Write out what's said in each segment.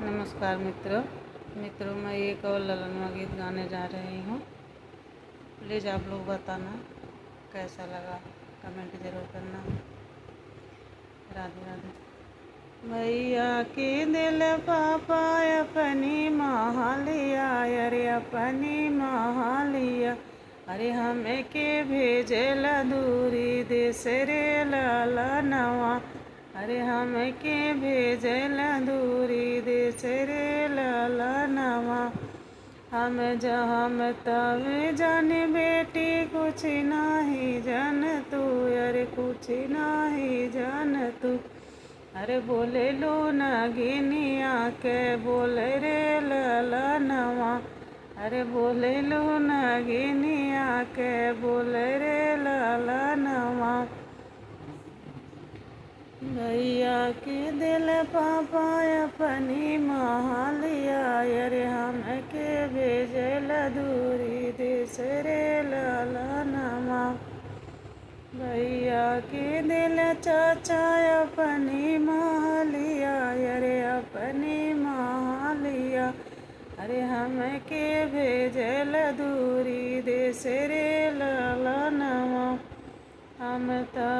नमस्कार मित्रों मैं एक और ललनवा गीत गाने जा रही हूँ। प्लीज़ आप लोग बताना कैसा लगा, कमेंट ज़रूर करना। राधे राधे। भैया के दिल पापा अपनी महालिया, अरे अपनी महालिया, अरे हमें के भेजल दूरी देश रे ललनवा, अरे हमें के भेजल दूरी देश रे ललनवा। हम तब जान बेटी कुछ नहीं जान तू, अरे कुछ नहीं जान तू, अरे बोले लो नागिनिया के बोले रे ललनवा, अरे बोले लो नागिनिया के बोले रे ललनवा। भैया के दिल पापा अपनी महालिया, अरे हम के भेजल दूरी देश रे ललनवा। भैया के दिल चाचा अपनी महालिया, अरे अपनी महालिया, अरे हम के भेजल दूरी देश रे ललनवा। हम तो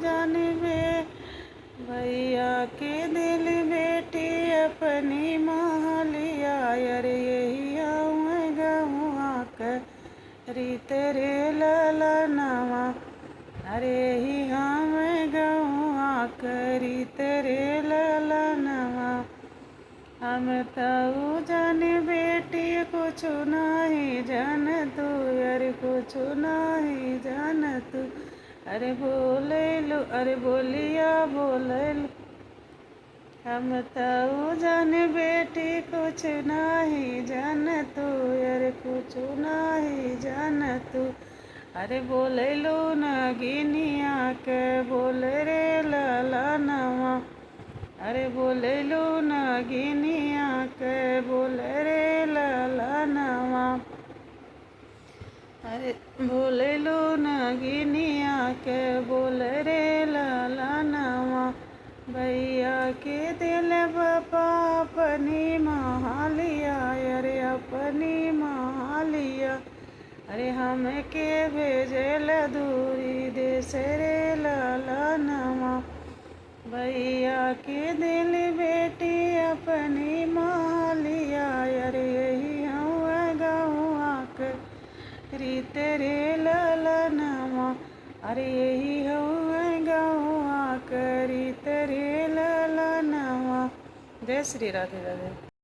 जानबे भैया के दिल बेटी अपनी महालिया, अरे यही आऊँ गहुआ रीत रे ललनवा, अरे यही हम गहुआ रीत रे ललनवा। हम तो जान बेटी कुछ नहीं जान तू, अरे कुछ नहीं जान तू, अरे बोले लो अरे बोलिया बोले लो। हम तो जान बेटी कुछ नहीं जान तू, अरे कुछ नहीं जान तू, अरे बोले लो नागिनिया के बोले रे ललनवा, अरे बोले लो नागिनिया के बोले रे ललनवा, अरे बोले लो नागिनिया के बोले रे ललनवा। भैया के दिल बापा अपनी महालिया, अरे अपनी महालिया, अरे हम के भेजल दूरी देश रे ललनवा। भैया के दिल बेटी अपनी महालिया, अरे यही हुआ गहुआ रीत रे ललनवा, अरे यही हुआ गहुआ रीत रे ललनवा। जय श्री राधे राधे।